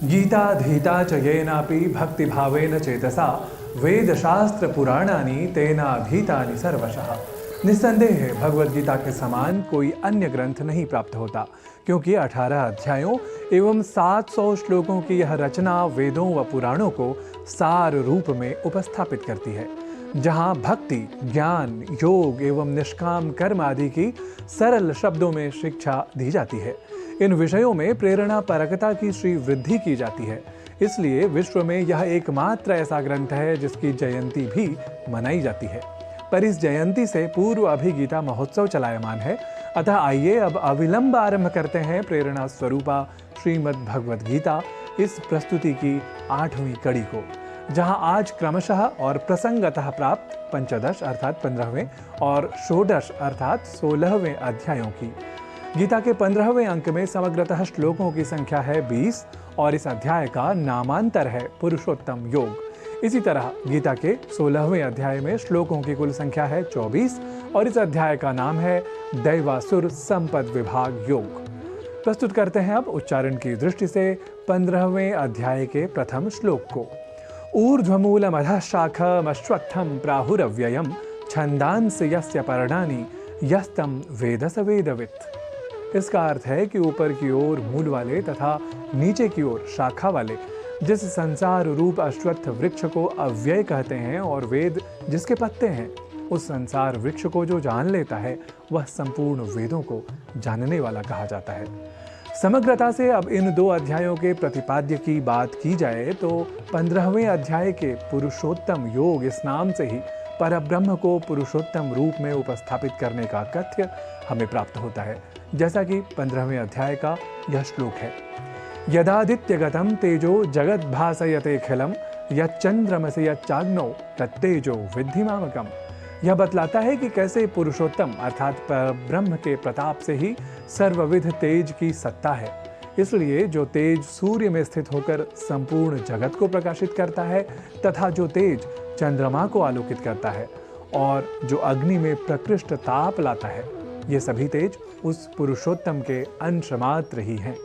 गीताधीता च येनापि भक्तिभावेन चेतसा वेदशास्त्र पुराणानि तेनाधीतानि सर्वशः। निस्संदेह भगवद गीता के समान कोई अन्य ग्रंथ नहीं प्राप्त होता, क्योंकि 18 अध्यायों एवं 700 श्लोकों की यह रचना वेदों व पुराणों को सार रूप में उपस्थापित करती है, जहाँ भक्ति, ज्ञान, योग एवं निष्काम कर्म आदि की सरल शब्दों में शिक्षा दी जाती है। इन विषयों में प्रेरणा परकता की श्री वृद्धि की जाती है। इसलिए विश्व में यह एकमात्र ऐसा ग्रंथ है जिसकी जयंती भी मनाई जाती है। पर इस जयंती से पूर्व अभी गीता महोत्सव चलायमान है। अतः आइए अब अविलंब आरंभ करते हैं प्रेरणा स्वरूपा श्रीमद् भगवद गीता इस प्रस्तुति की 8वीं कड़ी को, जहां आज क्रमशः और प्रसंगतः प्राप्त पंचदश अर्थात 15वें और षोडश अर्थात 16वें अध्यायों की। गीता के 15वें अंक में समग्रतः श्लोकों की संख्या है 20 और इस अध्याय का नामांतर है पुरुषोत्तम योग। इसी तरह गीता के 16वें अध्याय में श्लोकों की कुल संख्या है 24 और इस अध्याय का नाम है दैवासुर संपद विभाग योग। प्रस्तुत करते हैं अब उच्चारण की दृष्टि से 15वें अध्याय के प्रथम श्लोक को। ऊर्ध्वमूलमधः शाखमश्वत्थं प्राहुरव्ययं छन्दांसि यस्य पर्णानि यस्तम वेद स वेदवित्। इसका अर्थ है कि ऊपर की ओर मूल वाले तथा नीचे की ओर शाखा वाले जिस संसार रूप अश्वत्थ वृक्ष को अव्यय कहते हैं और वेद जिसके पत्ते हैं, उस संसार वृक्ष को जो जान लेता है वह संपूर्ण वेदों को जानने वाला कहा जाता है। समग्रता से अब इन 2 अध्यायों के प्रतिपाद्य की बात की जाए तो 15वें अध्याय के पुरुषोत्तम योग इस नाम से ही परब्रह्म को पुरुषोत्तम रूप में उपस्थापित करने का कथ्य हमें प्राप्त होता है, जैसा कि 15वें अध्याय का यह श्लोक है। यदादित्यगतं तेजो जगत् भासयतेऽखिलं यच्चंद्रमसि यच्चाग्नौ तत्तेजो विद्धि मामकम्। यह बतलाता है कि कैसे पुरुषोत्तम अर्थात परब्रह्म के प्रताप से ही सर्वविध तेज की सत्ता है। इसलिए जो तेज सूर्य में स्थित होकर संपूर्ण जगत को प्रकाशित करता है तथा जो तेज चंद्रमा को आलोकित करता है और जो अग्नि में प्रकृष्ट ताप लाता है, ये सभी तेज उस पुरुषोत्तम के अंश मात्र ही हैं।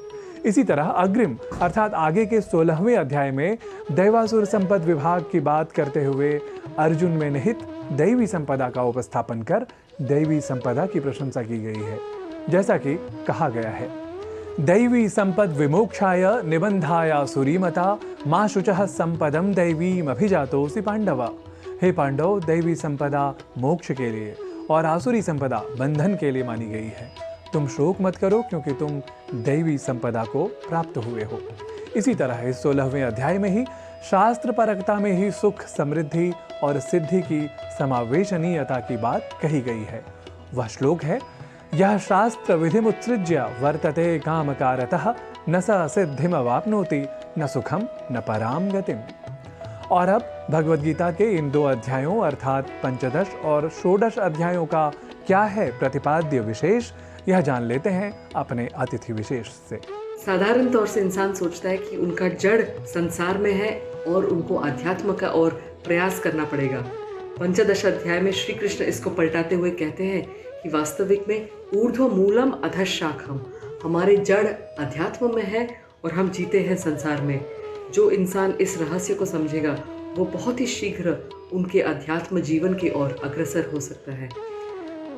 इसी तरह अग्रिम अर्थात आगे के 16वें अध्याय में दैवासुर संपद विभाग की बात करते हुए अर्जुन में निहित दैवी संपदा का उपस्थापन कर दैवी संपदा की प्रशंसा की गई है, जैसा कि कहा गया है। दैवी संपद विमोक्षाय निबंधाय सुरीमता मां शुचः संपदम दैवीम अभिजातोसि पांडव। हे पांडव, दैवी संपदा मोक्ष के लिए और आसुरी संपदा बंधन के लिए मानी गई है। तुम शोक मत करो क्योंकि तुम दैवी संपदा को प्राप्त हुए हो। इसी तरह इस 16वें अध्याय में ही शास्त्र परकता में ही सुख, समृद्धि और सिद्धि की समावेशनीयता की बात कही गई है। वह श्लोक है, यह शास्त्र विधिमुत्सृज्य वर्तते कामकारतः न स सिद्धिमवाप्नोति न सुखम न पराम गतिम। और अब भगवद गीता के इन 2 अध्यायों अर्थात पंचदश और षोडश अध्यायों का क्या है प्रतिपाद्य विशेष, यह जान लेते हैं अपने अतिथि विशेष से। साधारण तौर से इंसान सोचता है कि उनका जड़ संसार में है और उनको अध्यात्म का और प्रयास करना पड़ेगा। पंचदश अध्याय में श्री कृष्ण इसको पलटाते हुए कहते हैं कि वास्तविक में ऊर्ध्व मूलम अधः शाखम, हमारे जड़ अध्यात्म में है और हम जीते हैं संसार में। जो इंसान इस रहस्य को समझेगा वो बहुत ही शीघ्र उनके अध्यात्म जीवन की ओर अग्रसर हो सकता है।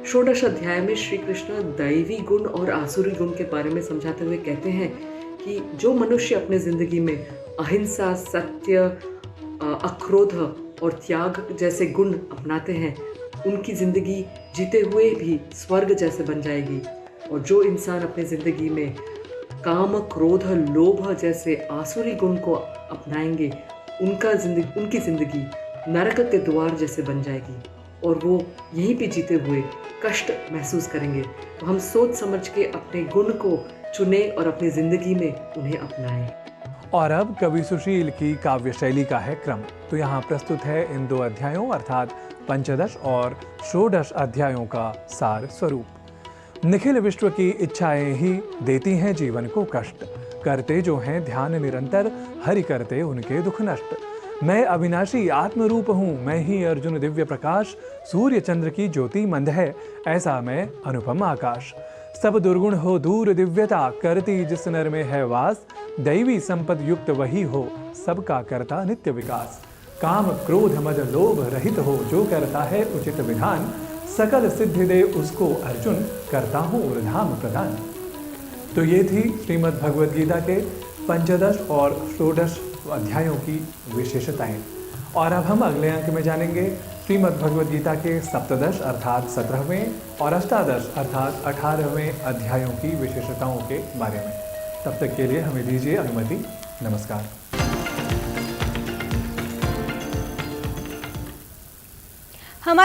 षोडश अध्याय में श्री कृष्ण दैवी गुण और आसुरी गुण के बारे में समझाते हुए कहते हैं कि जो मनुष्य अपने जिंदगी में अहिंसा, सत्य, अक्रोध और त्याग जैसे गुण अपनाते हैं, उनकी जिंदगी जीते हुए भी स्वर्ग जैसे बन जाएगी। और जो इंसान अपनी जिंदगी में काम, क्रोध, लोभ जैसे आसुरी गुण को अपनाएंगे, उनकी जिंदगी नरक के द्वार जैसे बन जाएगी और वो यहीं पे जीते हुए कष्ट महसूस करेंगे। तो हम सोच समझ के अपने गुण को चुने और अपनी जिंदगी में उन्हें अपनाएं। और अब कवि सुशील की काव्य शैली का है क्रम। तो यहाँ प्रस्तुत है इन 2 अध्यायों अर्थात पंचदश और षोडश अध्यायों का सार स्वरूप। निखिल विश्व की इच्छाएं ही देती हैं जीवन को कष्ट, करते जो हैं ध्यान निरंतर हरि करते उनके दुख नष्ट। मैं अविनाशी आत्मरूप हूँ, मैं ही अर्जुन दिव्य प्रकाश, सूर्य चंद्र की ज्योति मंद है, ऐसा मैं अनुपम आकाश। सब दुर्गुण हो दूर दिव्यता, करती जिस नर में है वास, दैवी संपद युक्त वही हो, सबका करता नित्य विकास। काम क्रोध मद लोभ रहित हो, जो करता है उचित विधान। सकल सिद्धि दे उसको अर्जुन, करता हूँ उर्धाम प्रदान। तो ये थी श्रीमद् भगवद गीता के पंचदश और षोडश अध्यायों की विशेषताएं। और अब हम अगले अंक में जानेंगे श्रीमद् भगवद गीता के सप्तदश अर्थात 17वें और अष्टादश अर्थात 18वें अध्यायों की विशेषताओं के बारे में। तब तक के लिए हमें दीजिए अनुमति। नमस्कार।